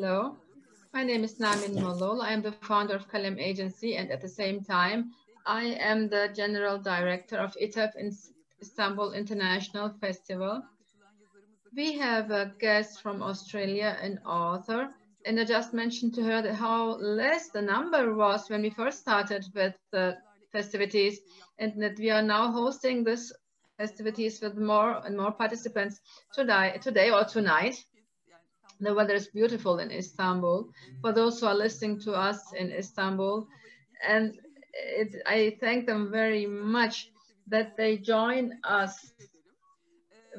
Hello, my name is Namin Molol. I am the founder of Kalem Agency, and at the same time, I am the General Director of ITEF in Istanbul International Festival. We have a guest from Australia, an author, and I just mentioned to her that how less the number was when we first started with the festivities, and that we are now hosting this festivities with more and more participants today or tonight. The weather is beautiful in Istanbul. For those who are listening to us in Istanbul, and I thank them very much that they join us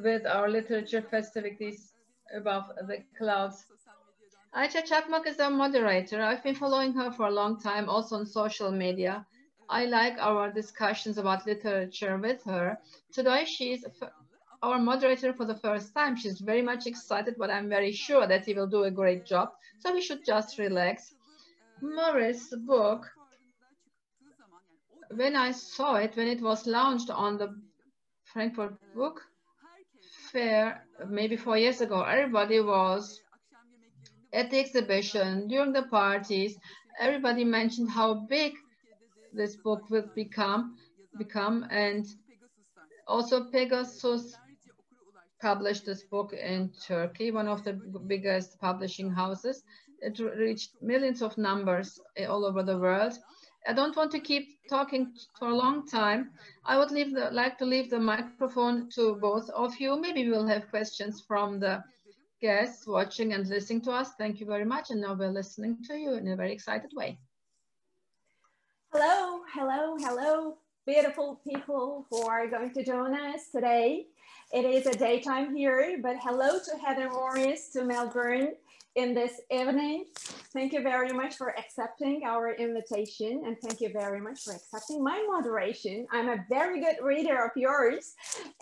with our literature festivities above the clouds. Ayça Çakmak is our moderator. I've been following her for a long time, also on social media. I like our discussions about literature with her. Today she is our moderator for the first time. She's very much excited, but I'm very sure that he will do a great job. So we should just relax. Morris' book, when I saw it, when it was launched on the Frankfurt Book Fair, maybe 4 years ago, everybody was at the exhibition, during the parties, everybody mentioned how big this book will become, and also Pegasus published this book in Turkey, one of the biggest publishing houses. It reached millions of numbers all over the world. I don't want to keep talking for a long time. I would like to leave the microphone to both of you. Maybe we'll have questions from the guests watching and listening to us. Thank you very much. And now we're listening to you in a very excited way. Hello, hello, hello, beautiful people who are going to join us today. It is a daytime here, but hello to Heather Morris, to Melbourne in this evening. Thank you very much for accepting our invitation, and thank you very much for accepting my moderation. I'm a very good reader of yours,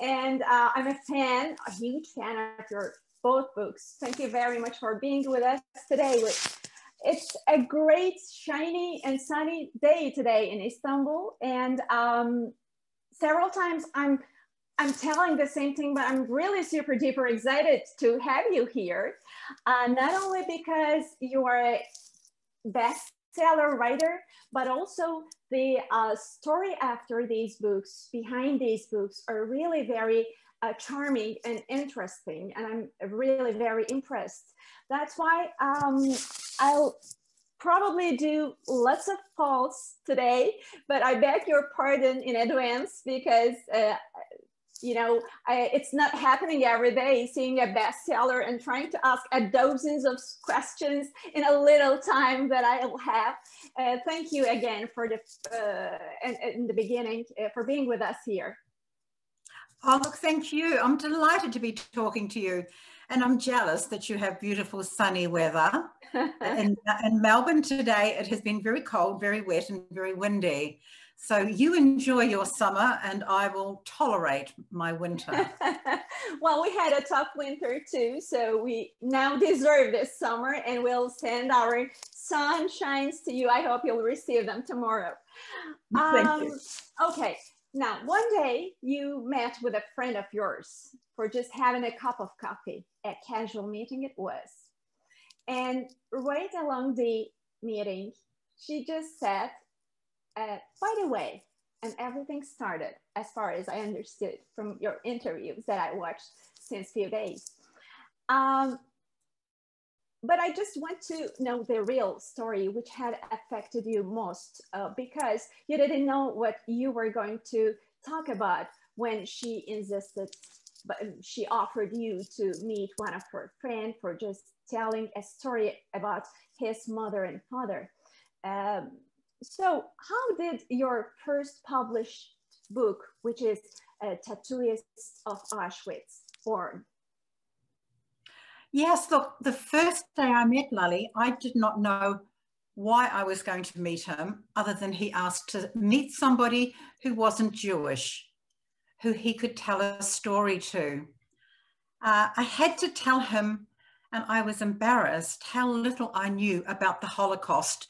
and I'm a huge fan of your both books. Thank you very much for being with us today. It's a great, shiny and sunny day today in Istanbul, and several times I'm telling the same thing, but I'm really super duper excited to have you here. Not only because you are a bestseller writer, but also the story after these books, behind these books, are really very charming and interesting, and I'm really very impressed. That's why I'll probably do lots of polls today, but I beg your pardon in advance because you know, it's not happening every day, seeing a bestseller and trying to ask dozens of questions in a little time that I'll have. Thank you again for in the beginning for being with us here. Oh, look, thank you. I'm delighted to be talking to you. And I'm jealous that you have beautiful sunny weather. in Melbourne today, it has been very cold, very wet and very windy. So you enjoy your summer and I will tolerate my winter. Well, we had a tough winter too, so we now deserve this summer, and we'll send our sunshines to you. I hope you'll receive them tomorrow. Thank you. Okay. Now, one day you met with a friend of yours for just having a cup of coffee, a casual meeting it was. And right along the meeting, she just said, by the way, and everything started, as far as I understood from your interviews that I watched since few days. But I just want to know the real story, which had affected you most, because you didn't know what you were going to talk about when she insisted, but she offered you to meet one of her friends for just telling a story about his mother and father. So how did your first published book, which is Tattooists of Auschwitz, born? Yes, look, the first day I met Lally, I did not know why I was going to meet him, other than he asked to meet somebody who wasn't Jewish, who he could tell a story to. I had to tell him, and I was embarrassed how little I knew about the Holocaust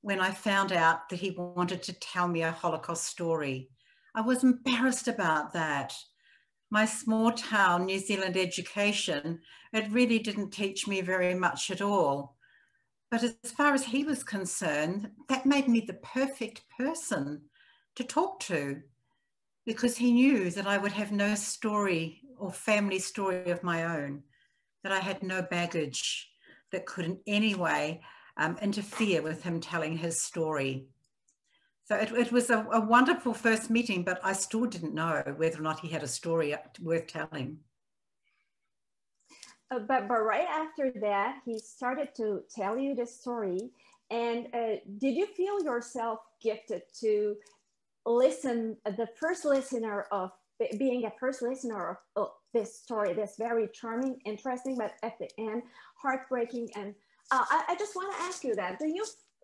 when I found out that he wanted to tell me a Holocaust story. I was embarrassed about that. My small town New Zealand education, it really didn't teach me very much at all. But as far as he was concerned, that made me the perfect person to talk to, because he knew that I would have no story or family story of my own, that I had no baggage that could in any way interfere with him telling his story. So it was a wonderful first meeting, but I still didn't know whether or not he had a story worth telling. But right after that, he started to tell you the story. And did you feel yourself gifted to listen, the first listener of, being a first listener of this story, this very charming, interesting, but at the end, heartbreaking? And I just want to ask you that.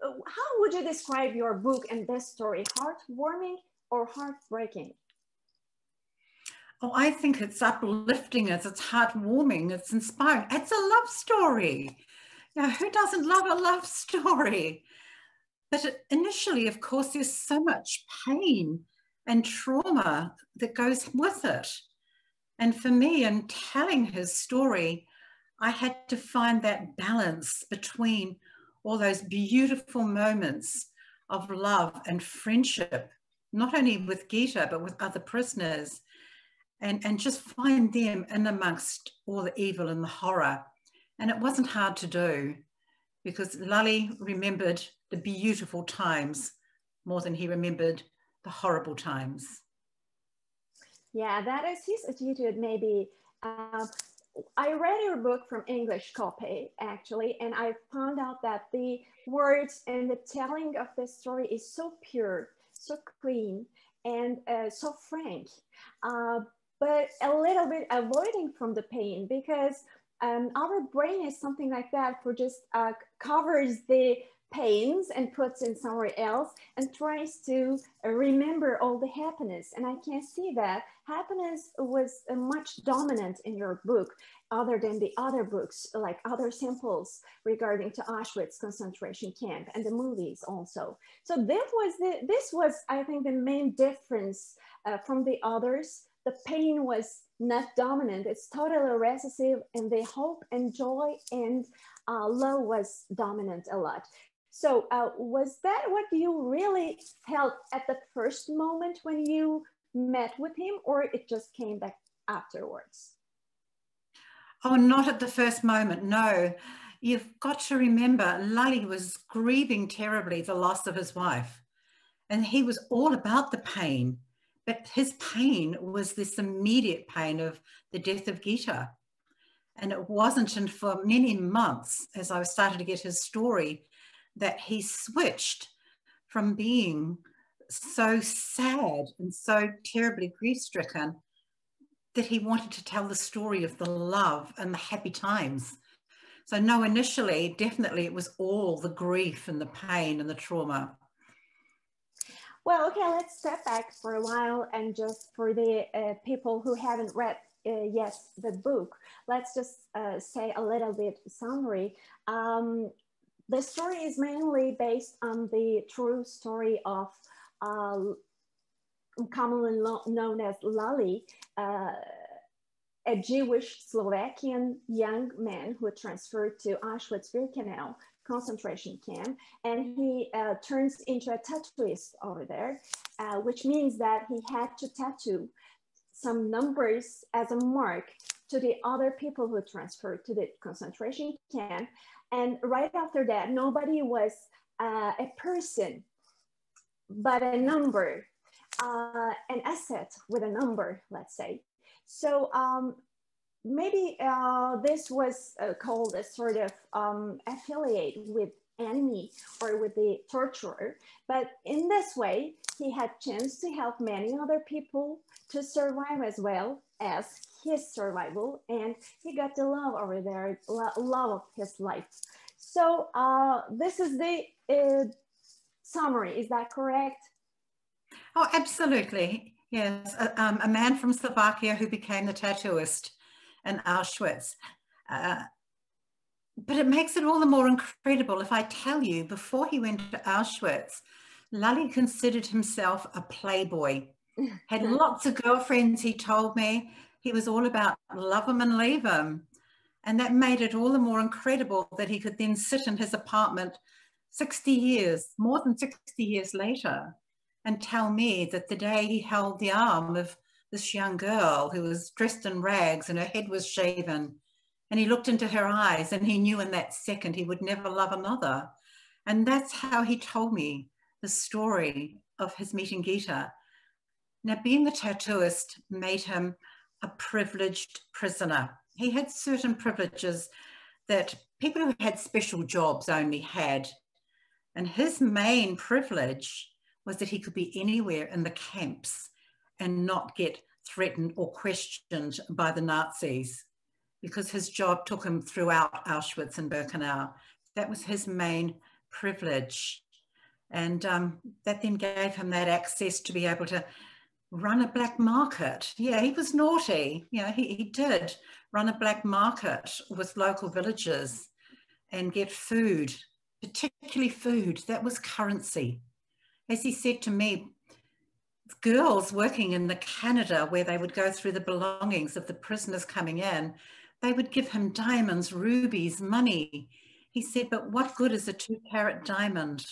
How would you describe your book and this story? Heartwarming or heartbreaking? Oh, I think it's uplifting, it's heartwarming, it's inspiring. It's a love story. Now, who doesn't love a love story? But initially, of course, there's so much pain and trauma that goes with it. And for me, in telling his story, I had to find that balance between all those beautiful moments of love and friendship, not only with Gita, but with other prisoners, and just find them in amongst all the evil and the horror. And it wasn't hard to do, because Lally remembered the beautiful times more than he remembered the horrible times. Yeah, that is his attitude, maybe. I read your book from English copy, actually, and I found out that the words and the telling of the story is so pure, so clean, and so frank, but a little bit avoiding from the pain, because our brain is something like that, for just covers the pains and puts in somewhere else and tries to remember all the happiness. And I can see that happiness was much dominant in your book, other than the other books, like other samples regarding to Auschwitz concentration camp and the movies also. So this was, I think, the main difference from the others. The pain was not dominant, it's totally recessive, and the hope and joy and love was dominant a lot. So was that what you really felt at the first moment when you met with him, or it just came back afterwards? Oh, not at the first moment, no. You've got to remember, Lally was grieving terribly the loss of his wife, and he was all about the pain. But his pain was this immediate pain of the death of Gita. And it wasn't until many months, as I started to get his story, that he switched from being so sad and so terribly grief-stricken that he wanted to tell the story of the love and the happy times. So no, initially, definitely it was all the grief and the pain and the trauma. Well, okay, let's step back for a while, and just for the people who haven't read yet the book, let's just say a little bit summary. The story is mainly based on the true story of commonly known as Lally, a Jewish Slovakian young man who transferred to Auschwitz-Birkenau concentration camp, and he turns into a tattooist over there, which means that he had to tattoo some numbers as a mark to the other people who transferred to the concentration camp. And right after that, nobody was a person, but a number, an asset with a number, let's say. So maybe this was called a sort of affiliate with enemy or with the torturer. But in this way, he had chance to help many other people to survive as well as his survival. And he got the love over there, love of his life. So this is the summary, is that correct? Oh, absolutely. Yes, a man from Slovakia who became the tattooist in Auschwitz. But it makes it all the more incredible if I tell you, before he went to Auschwitz, Lally considered himself a playboy. Had lots of girlfriends, he told me. He was all about love them and leave them. And that made it all the more incredible that he could then sit in his apartment 60 years, more than 60 years later, and tell me that the day he held the arm of this young girl who was dressed in rags and her head was shaven, and he looked into her eyes and he knew in that second he would never love another. And that's how he told me the story of his meeting Gita. Now, being the tattooist made him a privileged prisoner. He had certain privileges that people who had special jobs only had. And his main privilege was that he could be anywhere in the camps and not get threatened or questioned by the Nazis, because his job took him throughout Auschwitz and Birkenau. That was his main privilege. And that then gave him that access to be able to run a black market. Yeah, he was naughty. You know, he did run a black market with local villagers and get food, particularly food. That was currency. As he said to me, girls working in the Canada, where they would go through the belongings of the prisoners coming in, they would give him diamonds, rubies, money. He said, but what good is a 2-carat diamond?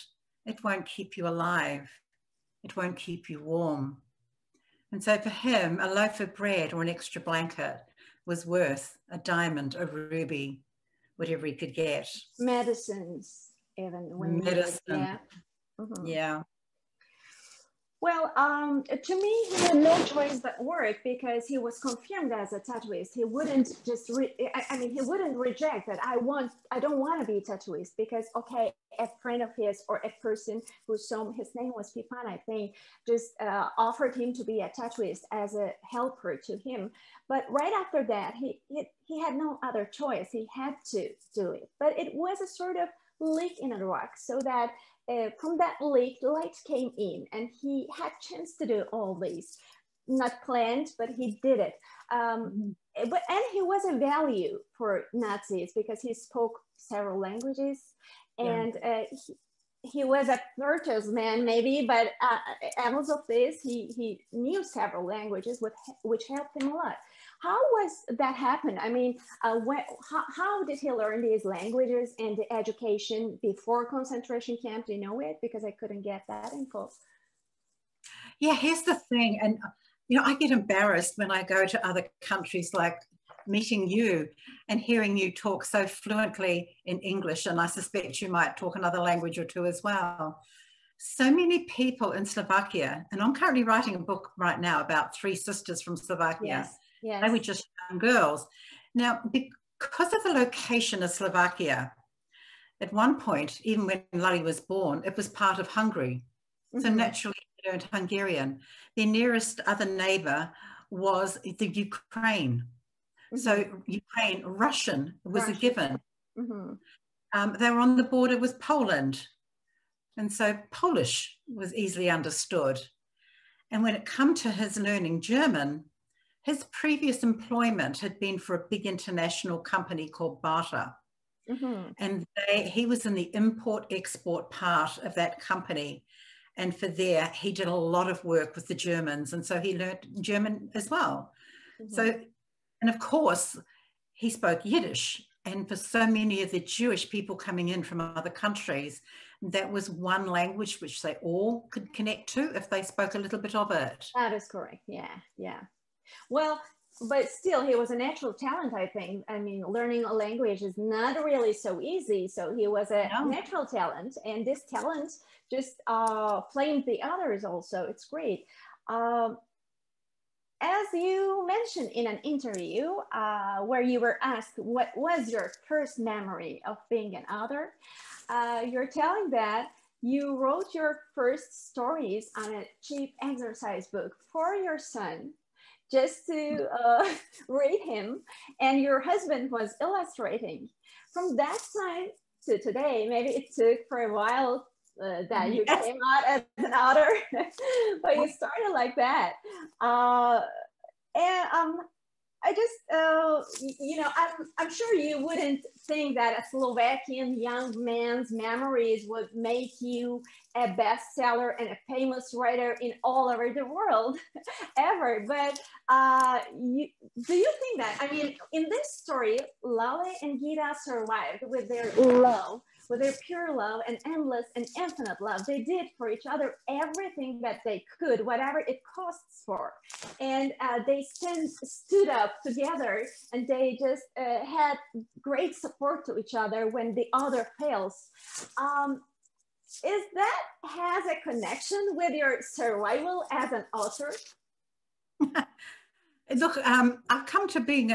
It won't keep you alive. It won't keep you warm. And so for him, a loaf of bread or an extra blanket was worth a diamond, a ruby, whatever he could get. Medicines, even. Medicine. Yeah. Mm-hmm. Yeah. Well, to me, he had no choice but work, because he was confirmed as a tattooist. He wouldn't just, he wouldn't reject that. I don't want to be a tattooist, because, okay, a friend of his or a person who saw his name was Pipan, I think, just offered him to be a tattooist as a helper to him. But right after that, he had no other choice. He had to do it. But it was a sort of leak in a rock, so that from that leak, light came in, and he had chance to do all these, not planned, but he did it. And he was a value for Nazis, because he spoke several languages, and he was a virtuous man, maybe, but because of this, he knew several languages, which helped him a lot. How was that happen? I mean, how did he learn these languages and the education before concentration camp? Do you know it? Because I couldn't get that info. Yeah, here's the thing. And, you know, I get embarrassed when I go to other countries, like meeting you and hearing you talk so fluently in English. And I suspect you might talk another language or two as well. So many people in Slovakia, and I'm currently writing a book right now about 3 sisters from Slovakia. Yes. Yes. They were just young girls. Now, because of the location of Slovakia, at one point, even when Lali was born, it was part of Hungary. Mm-hmm. So naturally, they learned Hungarian. Their nearest other neighbor was the Ukraine. Mm-hmm. So Ukraine, Russian was a given. Mm-hmm. They were on the border with Poland. And so Polish was easily understood. And when it came to his learning German, his previous employment had been for a big international company called Bata. Mm-hmm. And he was in the import-export part of that company. And for there, he did a lot of work with the Germans. And so he learned German as well. Mm-hmm. So, and of course, he spoke Yiddish. And for so many of the Jewish people coming in from other countries, that was one language which they all could connect to if they spoke a little bit of it. That is correct. Yeah, yeah. Well, but still, he was a natural talent, I think. I mean, learning a language is not really so easy. So he was a natural talent, and this talent just flamed the others also. It's great. As you mentioned in an interview where you were asked, what was your first memory of being an author? You're telling that you wrote your first stories on a cheap exercise book for your son, just to read him, and your husband was illustrating. From that time to today, maybe it took for a while that you came out as an author, but you started like that. And I just, you know, I'm sure you wouldn't think that a Slovakian young man's memories would make you a bestseller and a famous writer in all over the world ever. But do you think that, I mean, in this story, Lale and Gita survived with their love, with their pure love and endless and infinite love. They did for each other everything that they could, whatever it costs for. And they stood up together, and they just had great support to each other when the other fails. Is that has a connection with your survival as an author? Look, I've come to being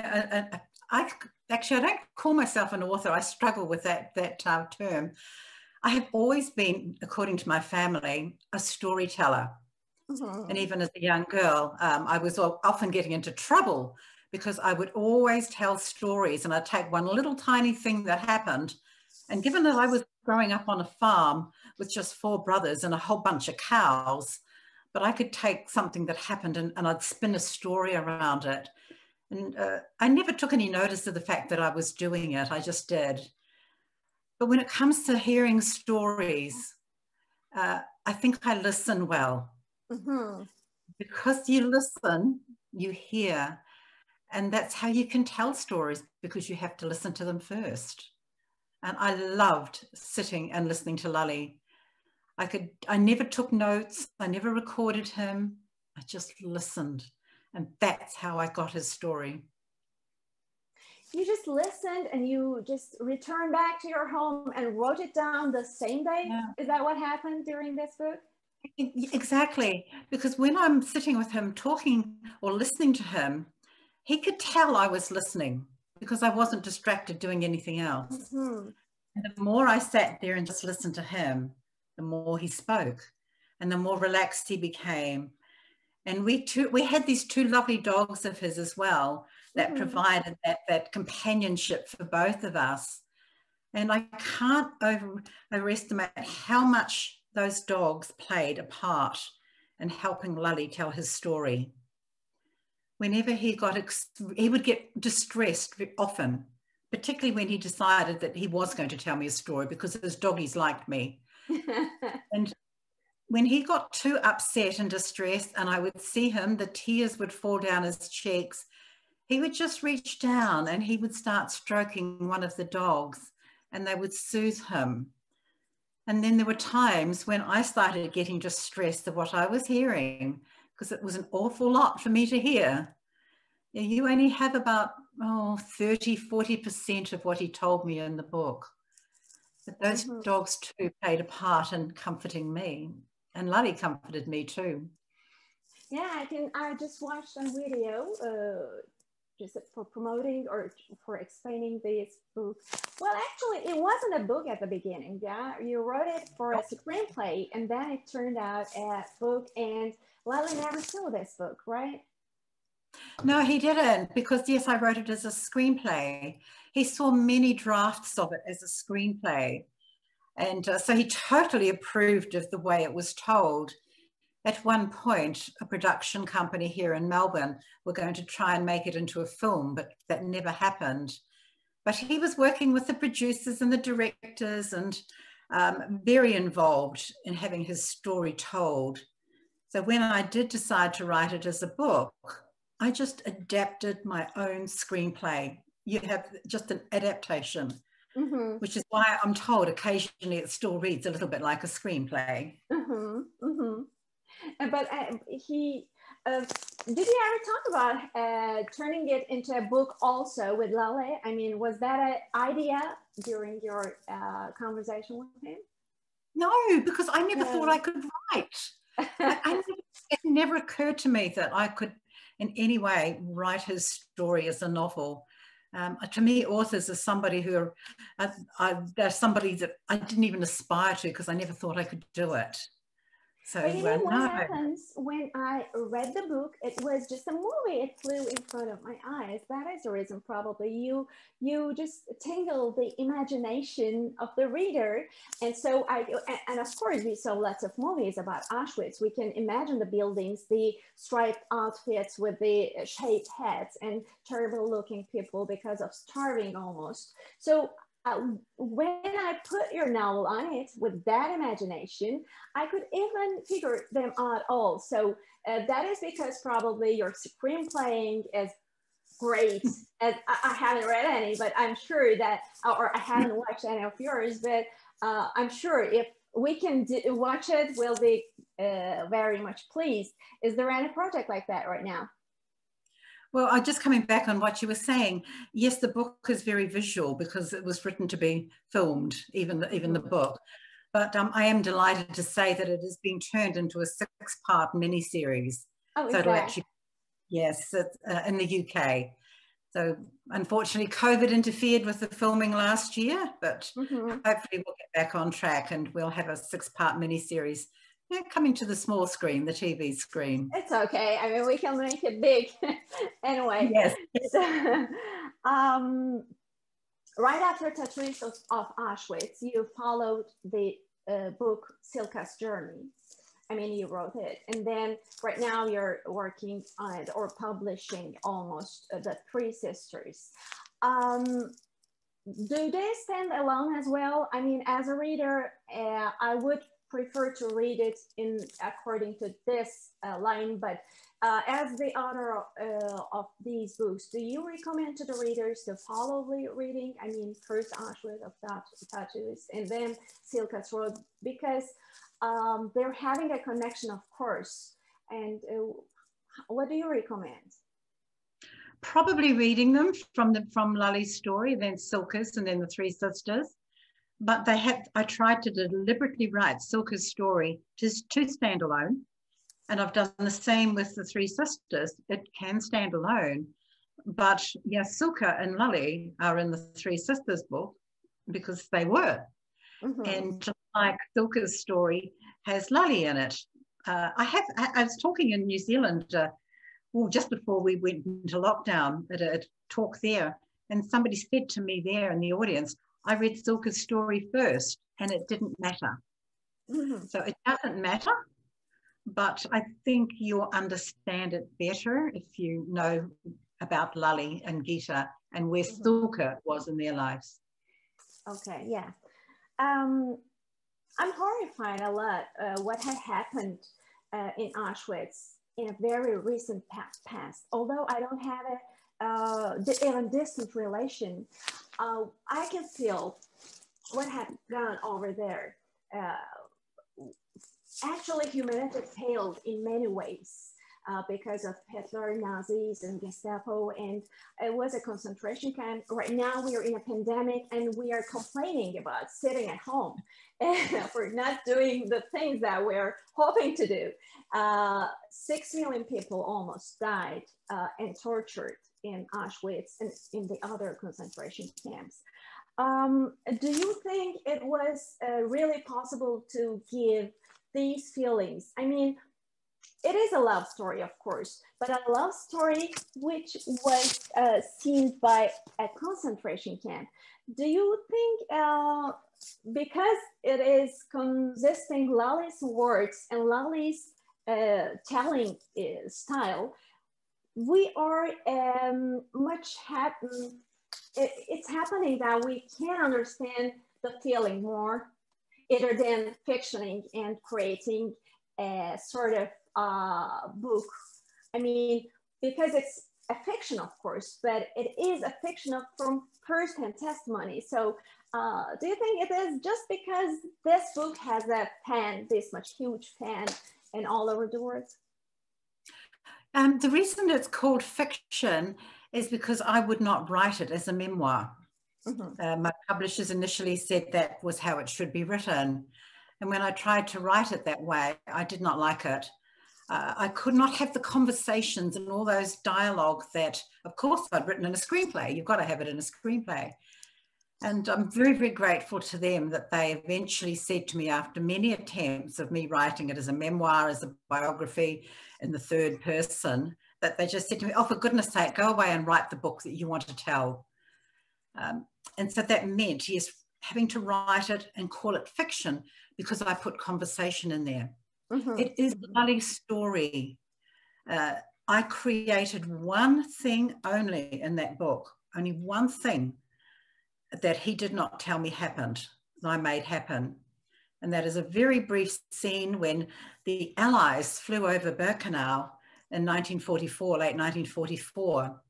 actually, I don't call myself an author. I struggle with that term. I have always been, according to my family, a storyteller. Mm-hmm. And even as a young girl, I was often getting into trouble because I would always tell stories, and I'd take one little tiny thing that happened. And given that I was growing up on a farm with just 4 brothers and a whole bunch of cows, but I could take something that happened and I'd spin a story around it. And I never took any notice of the fact that I was doing it. I just did. But when it comes to hearing stories, I think I listen well. Mm-hmm. Because you listen, you hear. And that's how you can tell stories, because you have to listen to them first. And I loved sitting and listening to Lale. I never took notes. I never recorded him. I just listened. And that's how I got his story. You just listened and you just returned back to your home and wrote it down the same day? Yeah. Is that what happened during this book? Exactly. Because when I'm sitting with him talking or listening to him, he could tell I was listening because I wasn't distracted doing anything else. Mm-hmm. And the more I sat there and just listened to him, the more he spoke and the more relaxed he became. And we had these 2 lovely dogs of his as well that mm-hmm. provided that companionship for both of us. And I can't overestimate how much those dogs played a part in helping Lale tell his story. Whenever he would get distressed often, particularly when he decided that he was going to tell me a story, because his doggies liked me. And when he got too upset and distressed and I would see him, the tears would fall down his cheeks, he would just reach down and he would start stroking one of the dogs and they would soothe him. And then there were times when I started getting distressed at what I was hearing, because it was an awful lot for me to hear. You only have about 30–40% of what he told me in the book. But those mm-hmm. dogs too played a part in comforting me. And Lale comforted me too. Yeah, I just watched a video just for promoting or for explaining this book. Well, actually, it wasn't a book at the beginning. Yeah, you wrote it for a screenplay, and then it turned out a book. And Lale never saw this book, right? No, he didn't, because yes, I wrote it as a screenplay. He saw many drafts of it as a screenplay. And so he totally approved of the way it was told. At one point, a production company here in Melbourne were going to try and make it into a film, but that never happened. But he was working with the producers and the directors and very involved in having his story told. So when I did decide to write it as a book, I just adapted my own screenplay. You have just an adaptation. Mm-hmm. Which is why I'm told occasionally it still reads a little bit like a screenplay. Mm-hmm. Mm-hmm. But did you ever talk about turning it into a book also with Lale? I mean, was that an idea during your conversation with him? No, because I never thought I could write. It never occurred to me that I could in any way write his story as a novel. To me, authors are somebody who they're somebody that I didn't even aspire to, because I never thought I could do it. So but you know what no. happens when I read the book? It was just a movie. It flew in front of my eyes. That is the reason probably you just tingle the imagination of the reader. And so and of course we saw lots of movies about Auschwitz. We can imagine the buildings, the striped outfits with the shaved heads and terrible looking people because of starving almost. So when I put your novel on it with that imagination, I could even figure them out all. So that is because probably your screenplaying is great. As I haven't read any, but I'm sure that, or I haven't watched any of yours, but I'm sure if we can watch it, we'll be very much pleased. Is there any project like that right now? Well, I'm just coming back on what you were saying. Yes, the book is very visual because it was written to be filmed, even the book. But I am delighted to say that it is being turned into a 6-part miniseries. Oh, so it'll actually, yes, in the UK. So unfortunately, COVID interfered with the filming last year, but hopefully we'll get back on track and we'll have a 6-part miniseries. Yeah, coming to the small screen, the TV screen. It's okay. I mean, we can make it big anyway. Yes. So, right after Tattoos of Auschwitz, you followed the book Cilka'n's Journey. I mean, you wrote it. And then right now you're working on it or publishing almost the Three Sisters. Do they stand alone as well? I mean, as a reader, I would prefer to read it in according to this line, but as the author of these books, do you recommend to the readers to follow the reading? I mean, first Auschwitz of Tattoos and then Cilka'n's Road, because they're having a connection, of course. And what do you recommend? Probably reading them from Lali's story, then Cilka'n's, and then the Three Sisters. But I tried to deliberately write Cilka'n's story just to stand alone. And I've done the same with the Three Sisters. It can stand alone. But yeah, Cilka and Lali are in the Three Sisters book because they were. And just like Cilka''s story has Lali in it. I was talking in New Zealand, just before we went into lockdown at a talk there. And somebody said to me there in the audience, I read Cilka'n's story first and it didn't matter. So it doesn't matter, but I think you'll understand it better if you know about Lali and Gita and where Cilka was in their lives. Okay, yeah. I'm horrified a lot what had happened in Auschwitz in a very recent past. Although I don't have a even distant relation, I can feel what had gone over there. Actually, humanity failed in many ways because of Hitler, Nazis, and Gestapo, and it was a concentration camp. Right now, we are in a pandemic, and we are complaining about sitting at home for not doing the things that we're hoping to do. 6 million people almost died and tortured in Auschwitz and in the other concentration camps. Do you think it was really possible to give these feelings? I mean, it is a love story, of course, but a love story which was seen by a concentration camp. Do you think because it is consisting Lali's words and Lali's telling style, we are it's happening that we can understand the feeling more other than fictioning and creating a sort of book. I mean, because it's a fiction, of course, but it is a fiction from first-hand testimony. So do you think it is just because this book has a fan, this much huge fan, and all over the world? The reason it's called fiction is because I would not write it as a memoir. My publishers initially said that was how it should be written. And when I tried to write it that way, I did not like it. I could not have the conversations and all those dialogue that, of course, I'd written in a screenplay. You've got to have it in a screenplay. And I'm very, very grateful to them that they eventually said to me, after many attempts of me writing it as a memoir, as a biography in the third person, that they just said to me, oh, for goodness sake, go away and write the book that you want to tell. And so that meant, yes, having to write it and call it fiction because I put conversation in there. Mm-hmm. It is Lali's story. I created one thing only in that book, only one thing that he did not tell me happened, that I made happen. And that is a very brief scene when the Allies flew over Birkenau in 1944, late 1944.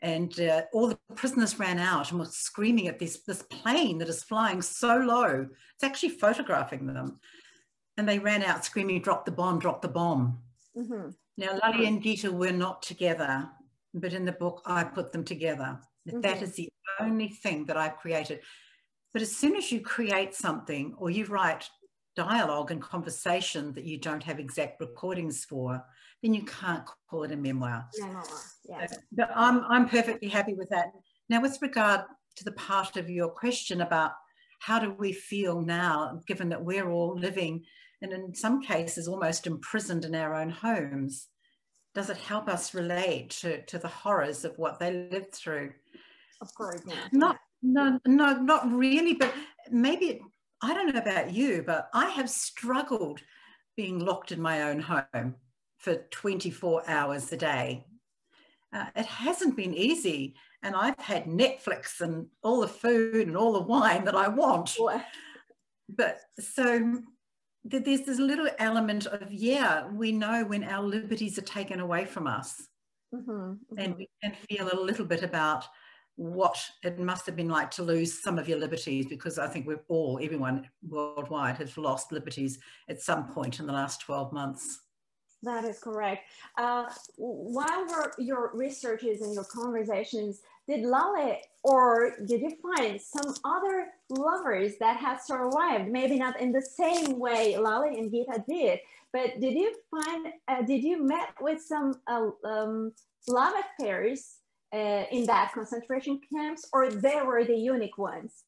And all the prisoners ran out and were screaming at this plane that is flying so low. It's actually photographing them. And they ran out screaming, drop the bomb, drop the bomb. Mm-hmm. Now, Lali and Gita were not together, but in the book, I put them together. Mm-hmm. That is the only thing that I've created. But as soon as you create something or you write dialogue and conversation that you don't have exact recordings for, then you can't call it a memoir. Yeah. But I'm perfectly happy with that. Now, with regard to the part of your question about how do we feel now, given that we're all living, and in some cases almost imprisoned in our own homes, does it help us relate to the horrors of what they lived through? Of course, yeah. No, not really, but maybe, I don't know about you, but I have struggled being locked in my own home for 24 hours a day. It hasn't been easy, and I've had Netflix and all the food and all the wine that I want. What? But so there's this little element of, yeah, we know when our liberties are taken away from us. Mm-hmm, mm-hmm. And we can feel a little bit about what it must have been like to lose some of your liberties, because I think everyone worldwide has lost liberties at some point in the last 12 months. That is correct. While your researches and your conversations, did Lali or did you find some other lovers that have survived? Maybe not in the same way Lali and Gita did, but did you find, did you met with some love affairs in that concentration camps, or they were the unique ones?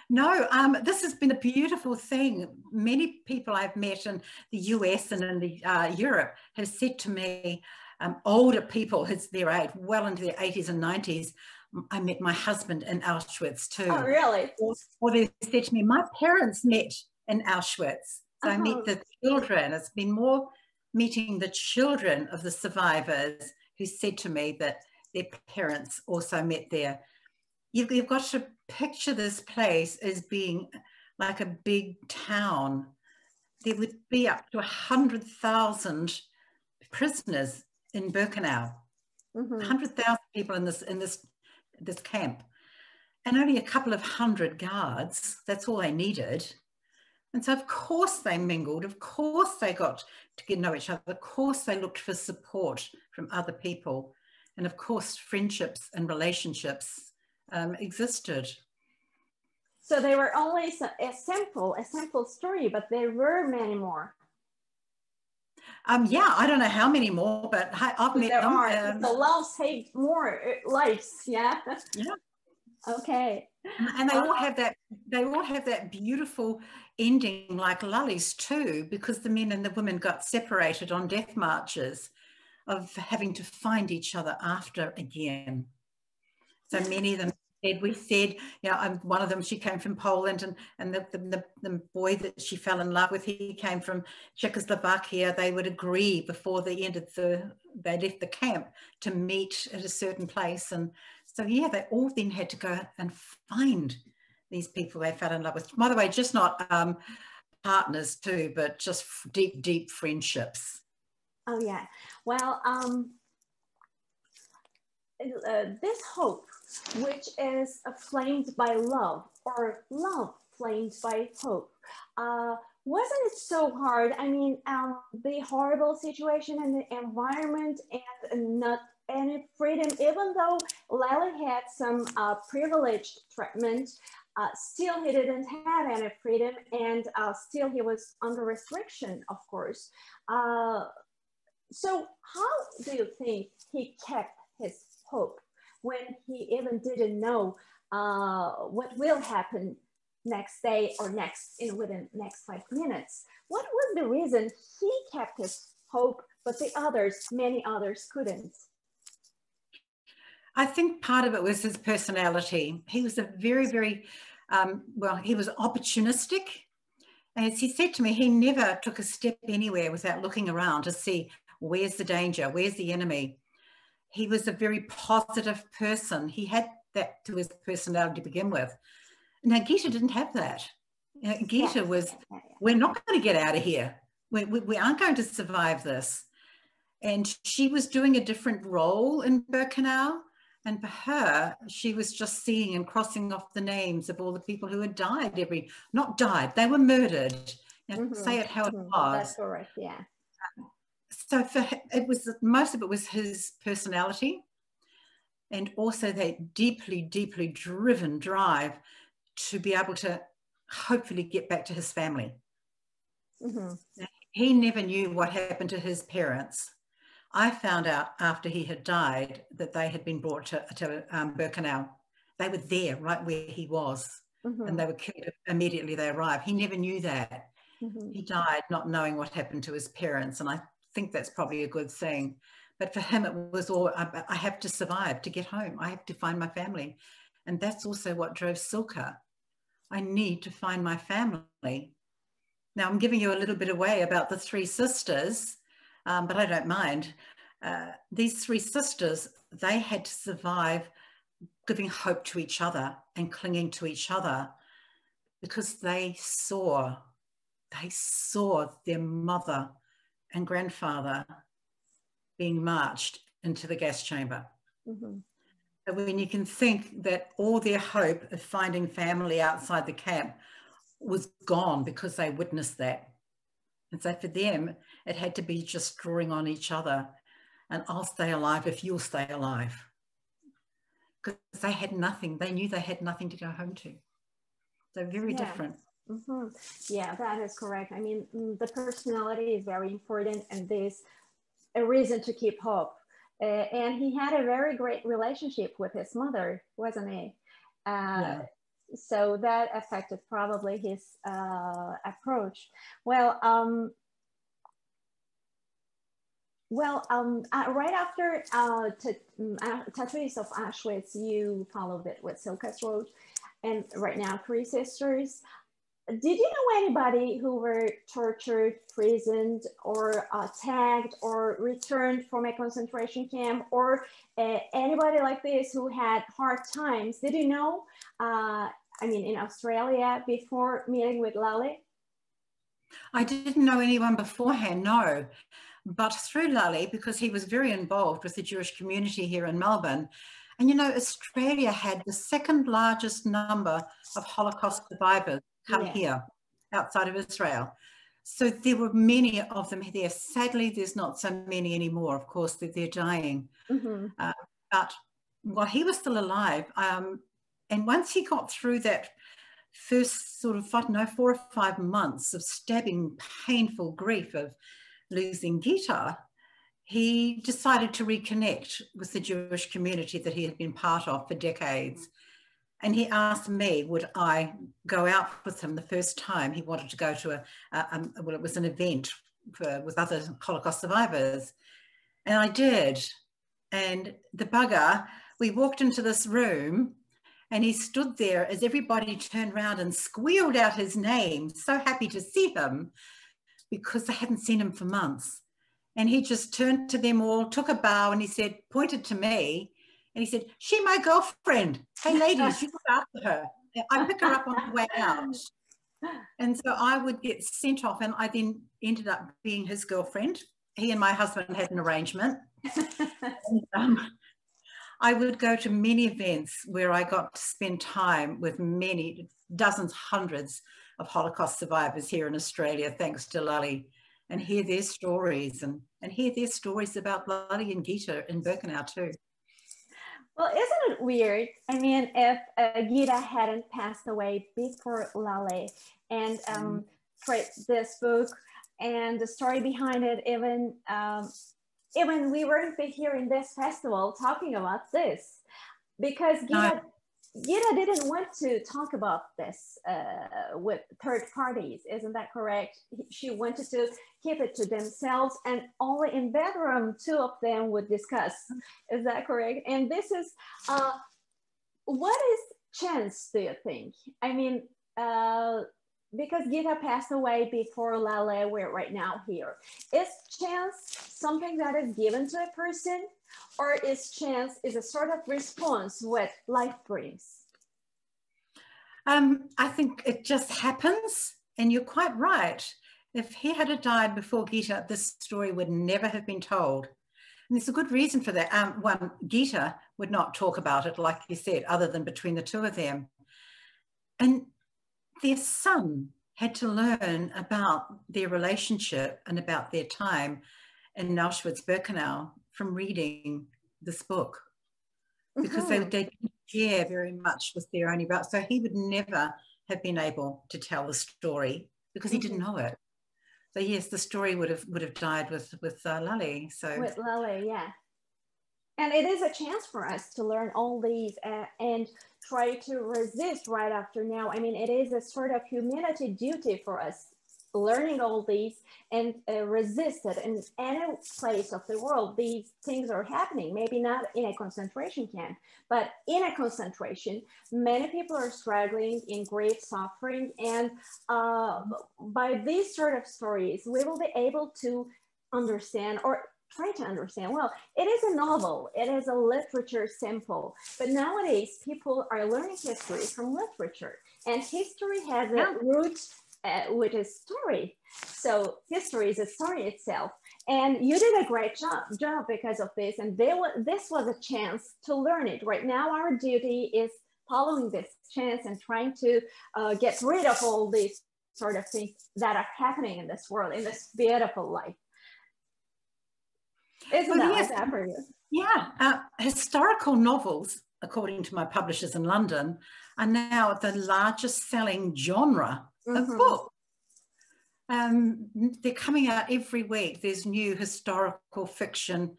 No, this has been a beautiful thing. Many people I've met in the US and in Europe have said to me, older people, their age, well into their 80s and 90s, I met my husband in Auschwitz too. Oh, really? Or they said to me, my parents met in Auschwitz. So I meet the children. It's been more meeting the children of the survivors who said to me that their parents also met there. You've got to picture this place as being like a big town. There would be up to 100,000 prisoners in Birkenau. Mm-hmm. 100,000 people in this camp, and only a couple of hundred guards. That's all they needed. And so, of course, they mingled. Of course, they got to get to know each other. Of course, they looked for support from other people, and of course, friendships and relationships existed. So they were only a sample story, but there were many more. Yeah, I don't know how many more, but I've met them. The love saved more lives. Yeah. Yeah. Okay. And they all have that. They all have that beautiful ending, like Lali's too, because the men and the women got separated on death marches, of having to find each other after again. So many of them said, you know, one of them, she came from Poland, and the boy that she fell in love with, he came from Czechoslovakia. They would agree before the end of they left the camp to meet at a certain place. And so, yeah, they all then had to go and find these people they fell in love with. By the way, just not partners too, but just deep, deep friendships. Oh, yeah. Well, this hope, which is flamed by love, or love flamed by hope, wasn't it so hard? I mean, the horrible situation in the environment and not any freedom, even though Lali had some privileged treatment, still he didn't have any freedom, and still he was under restriction, of course. So how do you think he kept his hope when he even didn't know what will happen next day or within the next 5 minutes. What was the reason he kept his hope, but the others, many others couldn't? I think part of it was his personality. He was a very, very, well, he was opportunistic. As he said to me, he never took a step anywhere without looking around to see where's the danger, where's the enemy. He was a very positive person. He had that to his personality to begin with. Now, Gita didn't have that. Gita was, we're not going to get out of here. We aren't going to survive this. And she was doing a different role in Birkenau. And for her, she was just seeing and crossing off the names of all the people who had died not died, they were murdered. You know, say it how it was. That's correct, yeah. So for most of it was his personality, and also that deeply, deeply driven drive to be able to hopefully get back to his family. He never knew what happened to his parents. I found out after he had died that they had been brought to Birkenau. They were there right where he was, and they were killed immediately they arrived. He never knew that. He died not knowing what happened to his parents, and I think that's probably a good thing. But for him, it was all, I have to survive to get home. I have to find my family. And that's also what drove Cilka. I need to find my family. Now, I'm giving you a little bit away about the 3 sisters, but I don't mind. These 3 sisters, they had to survive giving hope to each other and clinging to each other because they saw their mother and grandfather being marched into the gas chamber. So when you can think that all their hope of finding family outside the camp was gone because they witnessed that. And so for them, it had to be just drawing on each other. And I'll stay alive if you'll stay alive. Because they had nothing. They knew they had nothing to go home to. So very different. Yeah, that is correct. I mean, the personality is very important, and there's a reason to keep hope. And he had a very great relationship with his mother, wasn't he? So that affected probably his approach. Well, right after Tattoos of Auschwitz, you followed it with Cilka's Road, and right now 3 sisters. Did you know anybody who were tortured, imprisoned, or tagged, or returned from a concentration camp, or anybody like this who had hard times? Did you know, I mean, in Australia before meeting with Lale? I didn't know anyone beforehand, no. But through Lale, because he was very involved with the Jewish community here in Melbourne, and you know, Australia had the 2nd largest number of Holocaust survivors come here outside of Israel. So there were many of them there. Sadly, there's not so many anymore. Of course, they're dying. But while he was still alive, and once he got through that first sort of, 4 or 5 months of stabbing, painful grief of losing Gita, he decided to reconnect with the Jewish community that he had been part of for decades. And he asked me, would I go out with him the first time he wanted to go to well, it was an event with other Holocaust survivors. And I did. And the bugger, we walked into this room and he stood there as everybody turned around and squealed out his name, so happy to see him because they hadn't seen him for months. And he just turned to them all, took a bow, and he said, pointed to me, and he said, "She my girlfriend. Hey, ladies, you look after her. I pick her up on the way out." And so I would get sent off, and I then ended up being his girlfriend. He and my husband had an arrangement. And, I would go to many events where I got to spend time with many, dozens, hundreds of Holocaust survivors here in Australia, thanks to Lale, and hear their stories and hear their stories about Lale and Gita in Birkenau too. Well, isn't it weird? I mean, if Gita hadn't passed away before Lale and this book and the story behind it, even we weren't here in this festival talking about this, because Gita Gita didn't want to talk about this with third parties, isn't that correct? She wanted to keep it to themselves, and only in bedroom, two of them would discuss. Is that correct? And this is, what is chance, do you think? I mean, because Gita passed away before Lale, we're right now here. Is chance something that is given to a person, or is chance is a sort of response what life brings? I think it just happens, and you're quite right. If he had died before Gita, this story would never have been told. And there's a good reason for that. One, Gita would not talk about it, like you said, other than between the two of them. And their son had to learn about their relationship and about their time in Auschwitz-Birkenau from reading this book, because they didn't share very much with their only brother. So he would never have been able to tell the story because he didn't know it. So yes, the story would have died with Lale. So with Lale, yeah. And it is a chance for us to learn all these and try to resist right after now. I mean, it is a sort of humanity duty for us learning all these and resist it. In any place of the world, these things are happening, maybe not in a concentration camp, but in a concentration, many people are struggling in great suffering. And by these sort of stories, we will be able to understand or try to understand, well, it is a novel, it is a literature sample, but nowadays people are learning history from literature, and history has a root which is story. So history is a story itself, and you did a great job because of this, and this was a chance to learn it. Right now our duty is following this chance and trying to get rid of all these sort of things that are happening in this world, in this beautiful life. Isn't that like that for you? Yeah, historical novels, according to my publishers in London, are now the largest selling genre of book. They're coming out every week. There's new historical fiction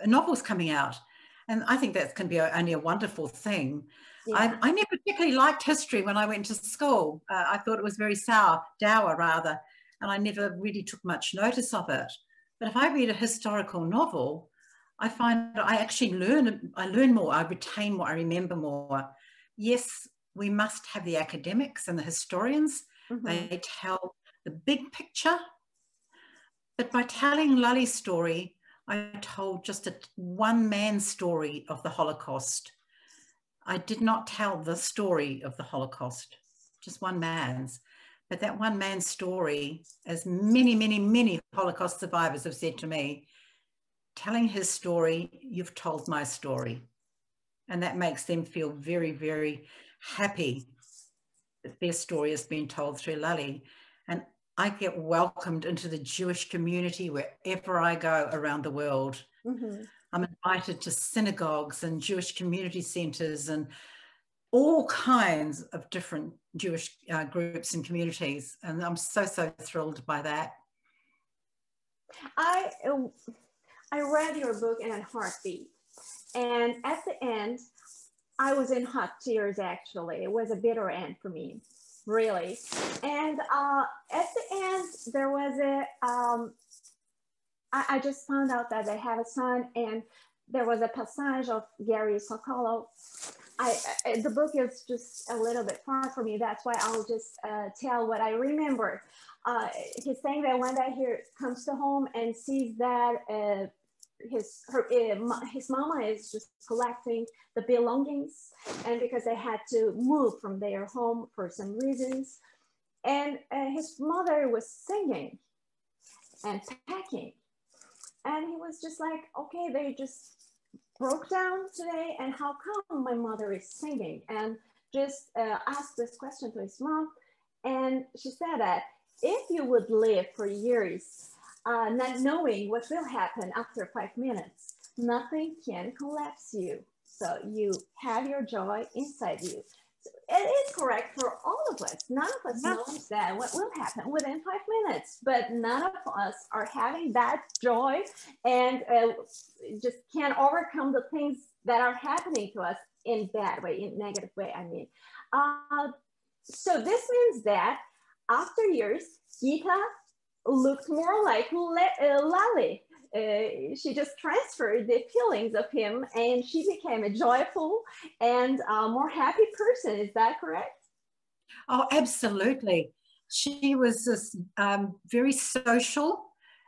novels coming out. And I think that can be only a wonderful thing. Yeah. I never particularly liked history when I went to school. I thought it was very dour rather, and I never really took much notice of it. But if I read a historical novel, I find I actually learn more, I retain more, I remember more. Yes, we must have the academics and the historians. They tell the big picture. But by telling Lale's story, I told just a one-man story of the Holocaust. I did not tell the story of the Holocaust, just one man's. But that one man's story, as many, many, many Holocaust survivors have said to me, telling his story, you've told my story. And that makes them feel very, very happy that their story has been told through Lale. And I get welcomed into the Jewish community wherever I go around the world. I'm invited to synagogues and Jewish community centers and all kinds of different Jewish groups and communities. And I'm so, so thrilled by that. I read your book in a heartbeat. And at the end, I was in hot tears, actually. It was a bitter end for me, really. And at the end, there was I just found out that I have a son, and there was a passage of Gary Sokolov. The book is just a little bit far for me. That's why I'll just tell what I remember. He's saying that one day he comes to home and sees that his mama is just collecting the belongings, and because they had to move from their home for some reasons, and his mother was singing and packing, and he was just like, okay, they just broke down today, and how come my mother is singing? And just asked this question to his mom, and she said that if you would live for years not knowing what will happen after 5 minutes, nothing can collapse you. So you have your joy inside you. So it is correct for all of us. None of us knows that what will happen within 5 minutes, but none of us are having that joy and just can't overcome the things that are happening to us in bad way, in negative way, I mean. So this means that after years, Gita looked more like Lali. She just transferred the feelings of him and she became a joyful and more happy person. Is that correct? Oh, absolutely. She was this very social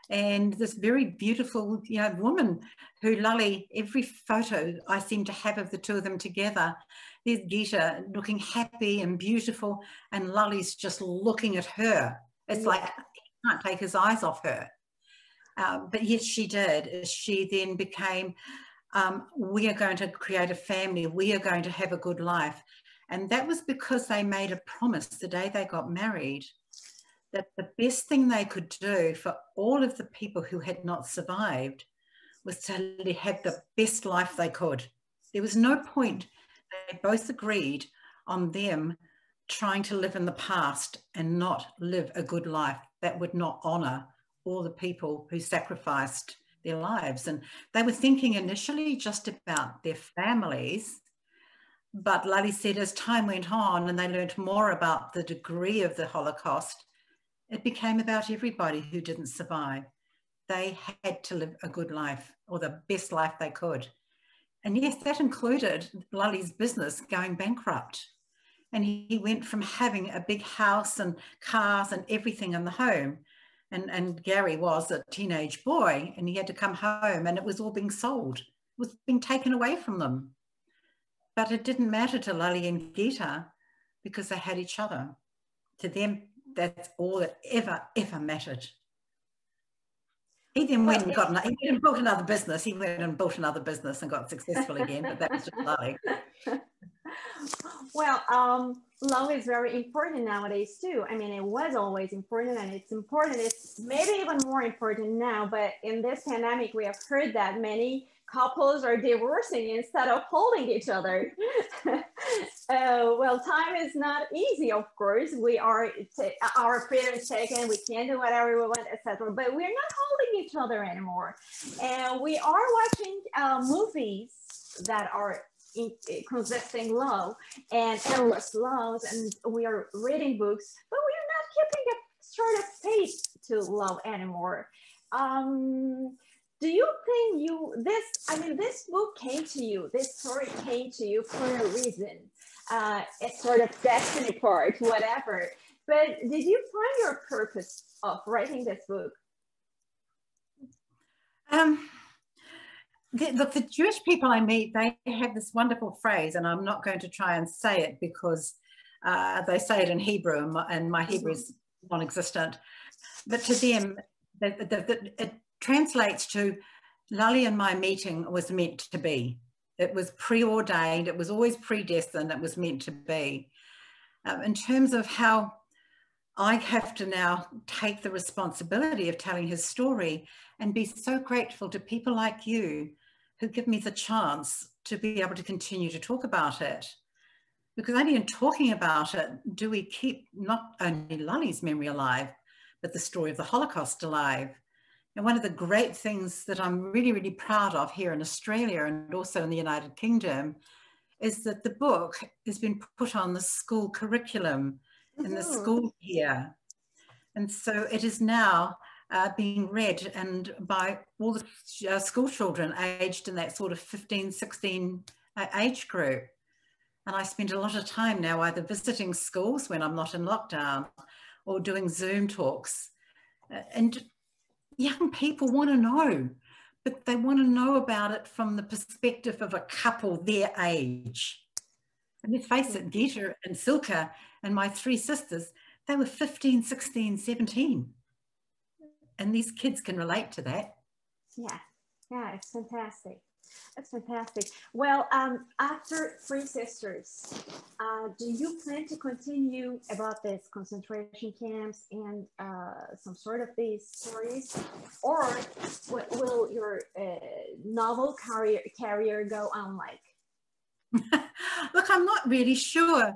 and this very beautiful, you know, woman who Lali, every photo I seem to have of the two of them together, there's Gita looking happy and beautiful and Lali's just looking at her. It's like he can't take his eyes off her. But yes, she did. She then became, we are going to create a family. We are going to have a good life. And that was because they made a promise the day they got married that the best thing they could do for all of the people who had not survived was to have the best life they could. There was no point. They both agreed on them trying to live in the past and not live a good life that would not honor all the people who sacrificed their lives. And they were thinking initially just about their families, but Lali said as time went on and they learned more about the degree of the Holocaust, it became about everybody who didn't survive. They had to live a good life or the best life they could. And yes, that included Lali's business going bankrupt. And he went from having a big house and cars and everything in the home. And Gary was a teenage boy and he had to come home and it was all being sold. It was being taken away from them. But it didn't matter to Lali and Gita because they had each other. To them, that's all that ever mattered. He then went and he went and built another business. He went and built another business and got successful again, but that was just Lali. Well, love is very important nowadays too. I mean, it was always important and it's important. It's maybe even more important now, but in this pandemic, we have heard that many couples are divorcing instead of holding each other. Well, time is not easy, of course. We are, our freedom is taken, we can't do whatever we want, etc. But we're not holding each other anymore. And we are watching movies that are consisting love and endless loves, and we are reading books, but we are not keeping a sort of pace to love anymore. Do you think this book came to you, this story came to you for a reason? It's sort of destiny part, whatever. But did you find your purpose of writing this book? Look, the Jewish people I meet, they have this wonderful phrase, and I'm not going to try and say it because they say it in Hebrew, and my Hebrew is non-existent. But to them, it translates to Lali and my meeting was meant to be. It was preordained. It was always predestined. It was meant to be. In terms of how I have to now take the responsibility of telling his story and be so grateful to people like you who give me the chance to be able to continue to talk about it. Because only in talking about it do we keep not only Lali's memory alive, but the story of the Holocaust alive. And one of the great things that I'm really, really proud of here in Australia and also in the United Kingdom is that the book has been put on the school curriculum in the school here. And so it is now being read and by all the school children aged in that sort of 15, 16 age group. And I spend a lot of time now either visiting schools when I'm not in lockdown or doing Zoom talks. And young people want to know, but they want to know about it from the perspective of a couple their age. And let's face it, Gita and Cilka and my three sisters, they were 15, 16, 17. And these kids can relate to that. Yeah, it's fantastic. That's fantastic. Well, after Three Sisters, do you plan to continue about this concentration camps and some sort of these stories? Or what will your novel career go on like? Look, I'm not really sure.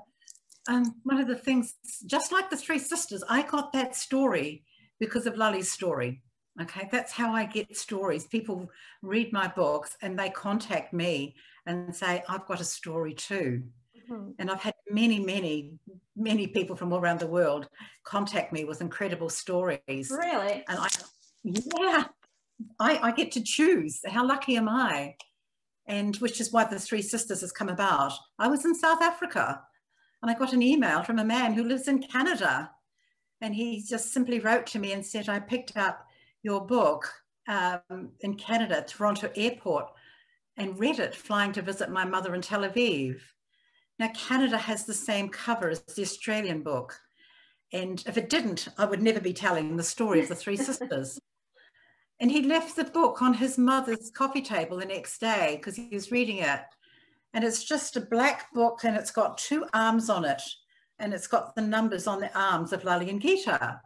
One of the things, just like the Three Sisters, I got that story because of Lali's story. Okay, that's how I get stories. People read my books and they contact me and say, I've got a story too. Mm-hmm. And I've had many people from all around the world contact me with incredible stories. Really? And I get to choose. How lucky am I? And which is why the Three Sisters has come about. I was in South Africa and I got an email from a man who lives in Canada. And he just simply wrote to me and said, I picked up your book in Canada, Toronto Airport, and read it flying to visit my mother in Tel Aviv. Now, Canada has the same cover as the Australian book. And if it didn't, I would never be telling the story of the Three Sisters. And he left the book on his mother's coffee table the next day because he was reading it. And it's just a black book and it's got 2 arms on it. And it's got the numbers on the arms of Lali and Gita.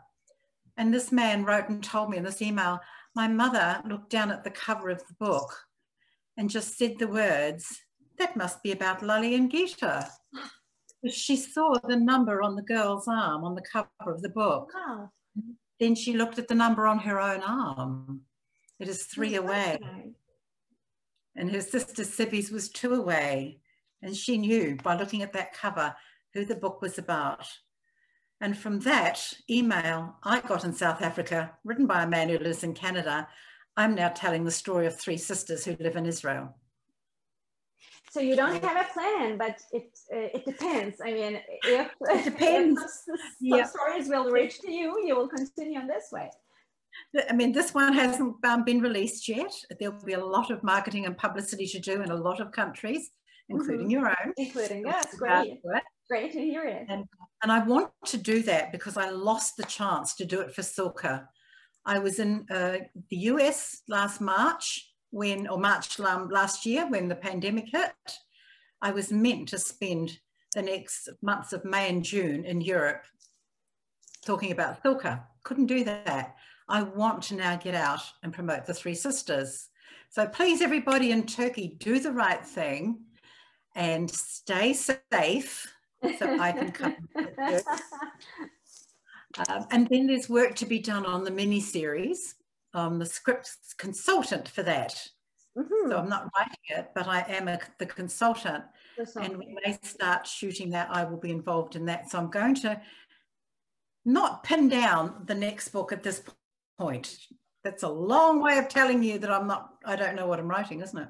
And this man wrote and told me in this email, my mother looked down at the cover of the book and just said the words, that must be about Lali and Gita. She saw the number on the girl's arm on the cover of the book. Wow. Then she looked at the number on her own arm. It is 3 away. And her sister Sibby's was 2 away. And she knew by looking at that cover who the book was about. And from that email I got in South Africa, written by a man who lives in Canada, I'm now telling the story of 3 sisters who live in Israel. So you don't have a plan, but it depends. I mean, if, it depends. If some stories will reach to you, you will continue in this way. I mean, this one hasn't been released yet. There'll be a lot of marketing and publicity to do in a lot of countries, including your own. Including us, great. Great to hear it. And I want to do that because I lost the chance to do it for Cilka. I was in the US last March, last year when the pandemic hit. I was meant to spend the next months of May and June in Europe talking about Cilka. Couldn't do that. I want to now get out and promote the 3 sisters. So please, everybody in Turkey, do the right thing and stay safe so I can come. And then there's work to be done on the mini-series. I'm the script consultant for that. So I'm not writing it, but I am the consultant. And when they start shooting that, I will be involved in that. So I'm going to not pin down the next book at this point. That's a long way of telling you that I don't know what I'm writing, isn't it?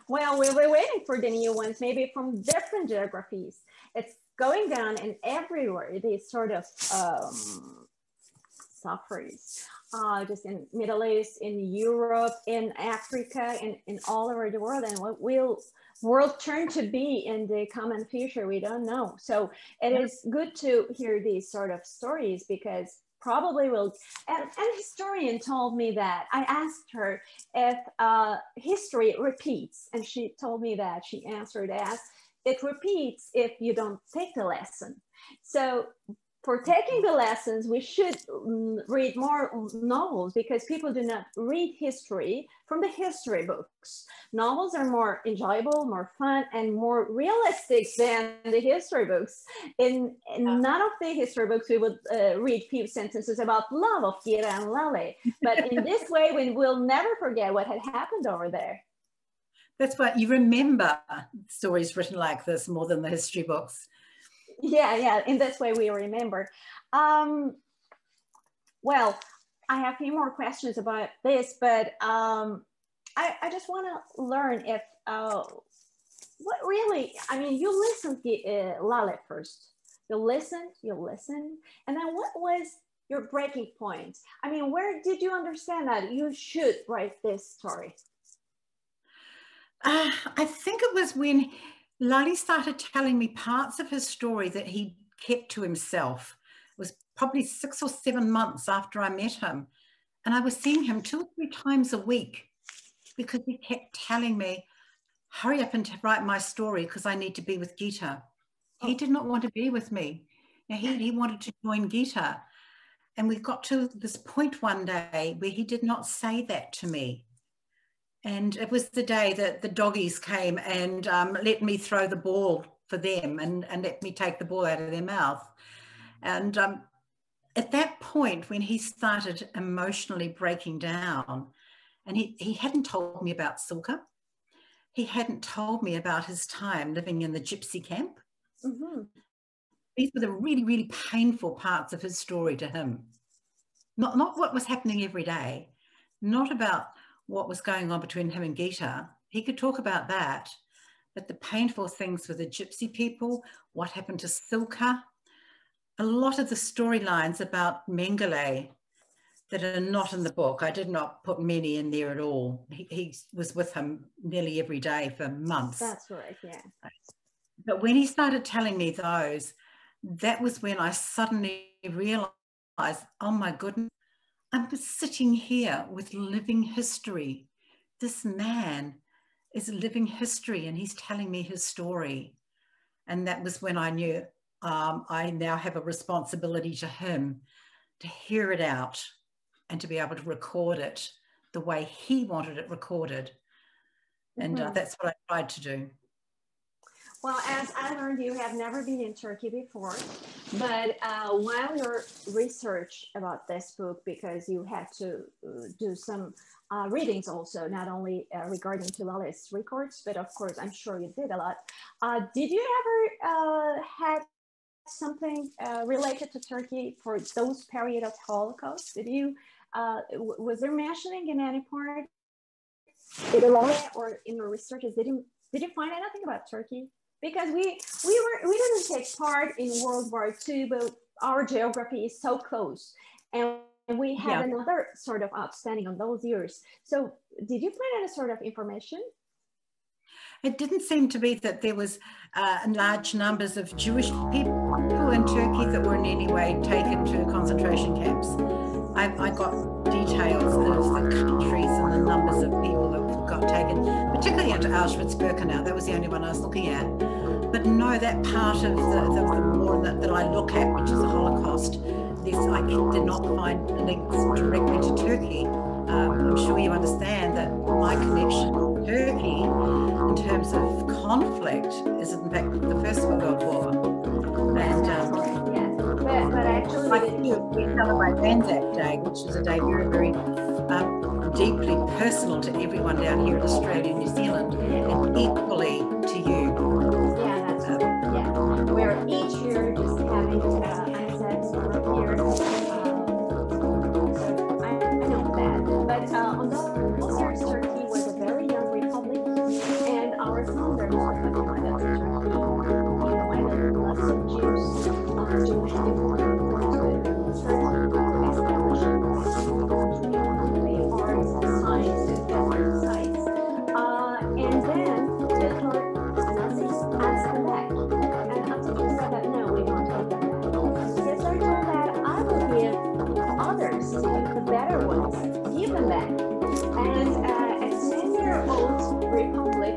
Well, we were waiting for the new ones, maybe from different geographies. It's going down in everywhere, these sort of sufferings, just in Middle East, in Europe, in Africa, in all over the world. And what will world turn to be in the common future, we don't know. So it is good to hear these sort of stories because probably will, and a historian told me that, I asked her if history repeats, and she told me that, she answered as, it repeats if you don't take the lesson. So for taking the lessons, we should read more novels because people do not read history from the history books. Novels are more enjoyable, more fun, and more realistic than the history books. In none of the history books, we would read few sentences about love of Gita and Lali. But in this way, we will never forget what had happened over there. That's why you remember stories written like this more than the history books. Yeah, in this way we remember. Well, I have a few more questions about this, but I just want to learn if, what really, I mean, you listened to Lali first. You listened, and then what was your breaking point? I mean, where did you understand that you should write this story? I think it was when Lali started telling me parts of his story that he kept to himself. It was probably 6 or 7 months after I met him. And I was seeing him 2 or 3 times a week because he kept telling me, hurry up and write my story because I need to be with Gita. He did not want to be with me. Now, he wanted to join Gita. And we got to this point one day where he did not say that to me. And it was the day that the doggies came and let me throw the ball for them and let me take the ball out of their mouth. And at that point, when he started emotionally breaking down, and he hadn't told me about Cilka, he hadn't told me about his time living in the gypsy camp. Mm-hmm. These were the really, really painful parts of his story to him. Not what was happening every day, not about what was going on between him and Gita. He could talk about that, but the painful things with the gypsy people, what happened to Cilka, a lot of the storylines about Mengele that are not in the book. I did not put many in there at all. He was with him nearly every day for months. That's right, yeah. But when he started telling me those, that was when I suddenly realized, oh my goodness, I'm sitting here with living history. This man is living history and he's telling me his story. And that was when I knew I now have a responsibility to him to hear it out and to be able to record it the way he wanted it recorded. And that's what I tried to do. Well, as I learned, you have never been in Turkey before, but while your research about this book, because you had to do some readings also, not only regarding Tulalis records, but of course, I'm sure you did a lot. Did you ever had something related to Turkey for those period of Holocaust? Did you, was there mentioning in any part, either or in your researches, did you find anything about Turkey? Because we didn't take part in World War II, but our geography is so close, and we had another sort of outstanding on those years. So did you find any sort of information? It didn't seem to be that there was large numbers of Jewish people in Turkey that were in any way taken to concentration camps. I got details of the countries and the numbers of people that got taken, particularly into Auschwitz-Birkenau. That was the only one I was looking at. But no, that part of the war that I look at, which is the Holocaust, I did not find links directly to Turkey. I'm sure you understand that my connection to Turkey in terms of conflict is in fact the First World War. And but actually we celebrate Anzac Day, which is a day very, very deeply personal to everyone down here in Australia and New Zealand, and equally to you. Yeah, that's right. We're each year just having Anzac here. I know that. But on those years, Turkey was a very young republic, and our founders were the kind of Turkey, lots of Jews, Jewish people went to Turkey to establish the arts, the science, and different sites. And then Hitler and Nazis asked them back. And Nazis said that no, we won't take them back. Hitler told that I will give others, the better ones, give them back. And a 10-year-old republic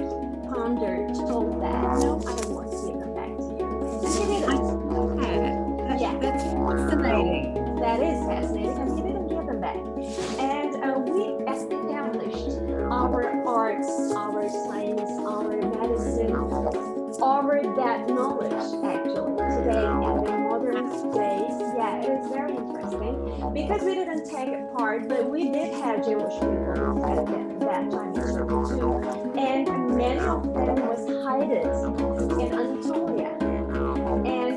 founder told that no, I don't want to give them back to you. And he didn't. That's fascinating. That is fascinating, and he didn't give them back. And we established our arts, our science, our medicine, our that knowledge actually today in the modern days. Yeah, it is very interesting because we didn't take it part, but we did have Jewish people at that time in Turkey too, and many of them was hidden in Anatolia and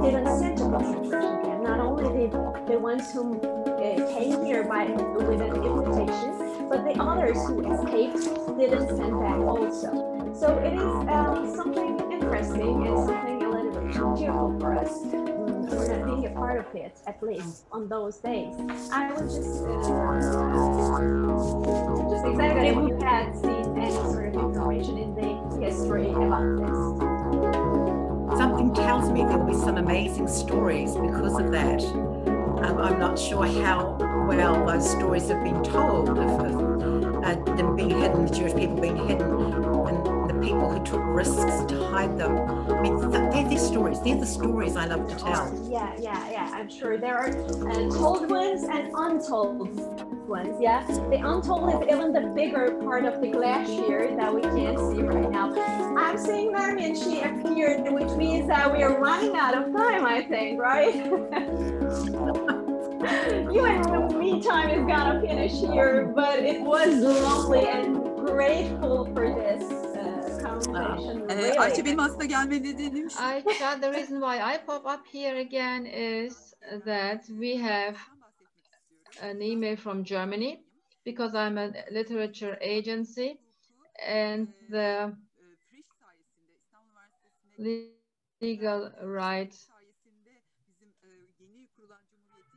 didn't send to concentration camp. Not only the ones who came here with an invitation, but the others who escaped didn't send back also. So it is something interesting and something a little bit cheerful for us for not being a part of it, at least on those days. I was just excited if you had seen any sort of information in the history about this. Something tells me there will be some amazing stories because of that. I'm not sure how well those stories have been told of them being hidden, the Jewish people being hidden, and the people who took risks to hide them. I mean, they're the stories. They're the stories I love to tell. Yeah. I'm sure there are told ones and untold ones. Yeah, the untold is even the bigger part of the glacier that we can't see right now. I'm seeing Marmy, and she appeared, which means that we are running out of time, I think, right? time is gonna finish here, but it was lovely and grateful for this conversation. Really. Ayça, benim aslında gelme nedenim şu. Ayça, the reason why I pop up here again is that we have an email from Germany, because I'm a literature agency, and the legal rights,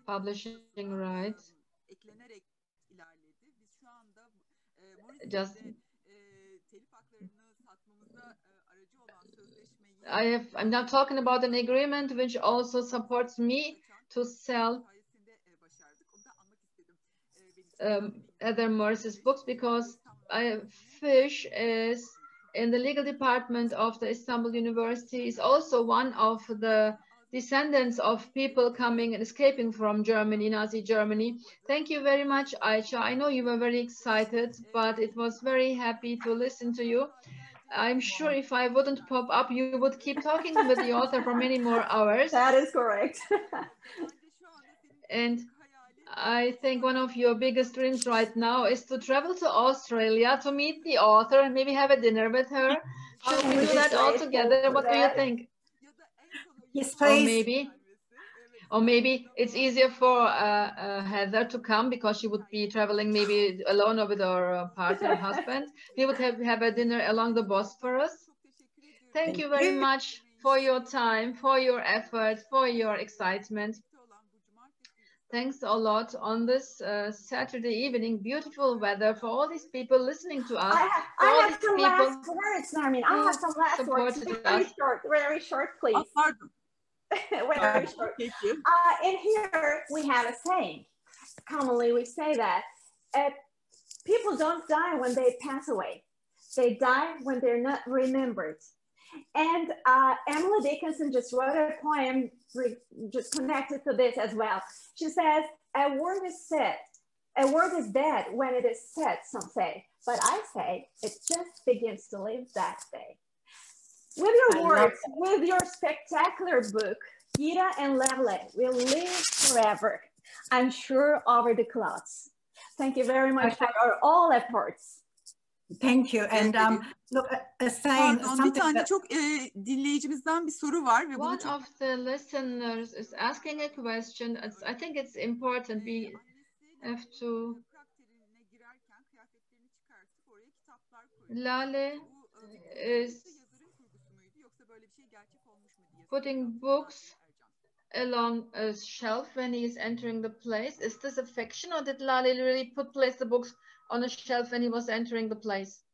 publishing rights, just I'm now talking about an agreement which also supports me to sell Heather Morris's books, because Fish is in the legal department of the Istanbul University, is also one of the descendants of people coming and escaping from Germany, Nazi Germany. Thank you very much, Ayça. I know you were very excited, but it was very happy to listen to you. I'm sure if I wouldn't pop up, you would keep talking with the author for many more hours. That is correct. And I think one of your biggest dreams right now is to travel to Australia to meet the author and maybe have a dinner with her. Should we do that all together? What do you think? Yes, please. Or maybe it's easier for Heather to come, because she would be traveling maybe alone or with her partner or husband. We would have a dinner along the Bosphorus. Thank you very much for your time, for your effort, for your excitement. Thanks a lot on this Saturday evening. Beautiful weather for all these people listening to us. I have some last words, Narmin. I have some last words. Very short, please. Oh, pardon. Very short. Thank you. In here, we have a saying. Commonly, we say that people don't die when they pass away. They die when they're not remembered. And Emily Dickinson just wrote a poem just connected to this as well. She says, a word is said, a word is dead when it is said, some say, but I say it just begins to live that day. With your words, with your spectacular book, Gira and Lavle will live forever, I'm sure, over the clouds. Thank you very much for your all efforts. Thank you. And look, saying bir tane çok dinleyicimizden bir soru var ve one of the listeners is asking a question. I think it's important. We have to. Lale is putting books along a shelf when he is entering the place. Is this a fiction, or did Lale really place the books on a shelf when he was entering the place?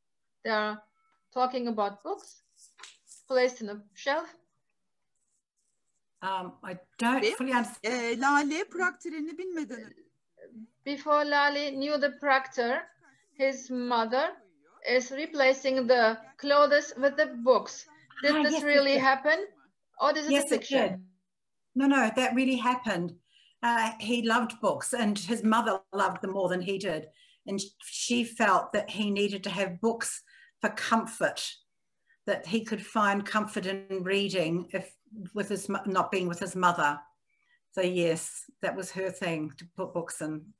They are talking about books placed in a shelf. I don't fully understand. Lale Praktör'ünü bilmeden. Before Lale knew the Proctor, his mother is replacing the clothes with the books. Did this really happen? Or is it a fiction? It did. No, that really happened. He loved books, and his mother loved them more than he did. And she felt that he needed to have books for comfort, that he could find comfort in reading with his not being with his mother. So yes, that was her thing, to put books in.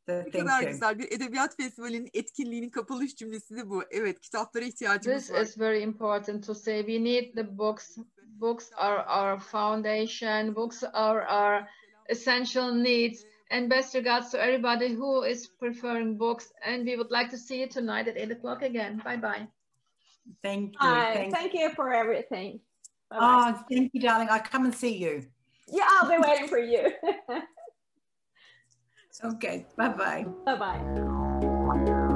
Ne kadar güzel bir edebiyat festivalinin etkinliğinin kapanış cümlesi de bu. Evet, kitaplara ihtiyacımız var. This is very important to say. We need the books. Books are our foundation. Books are our essential needs. And best regards to everybody who is preferring books. And we would like to see you tonight at 8 o'clock again. Bye-bye. Thank you. Thank you for everything. Bye-bye. Oh, thank you, darling. I'll come and see you. Yeah, I'll be waiting for you. Okay, bye-bye. Bye-bye.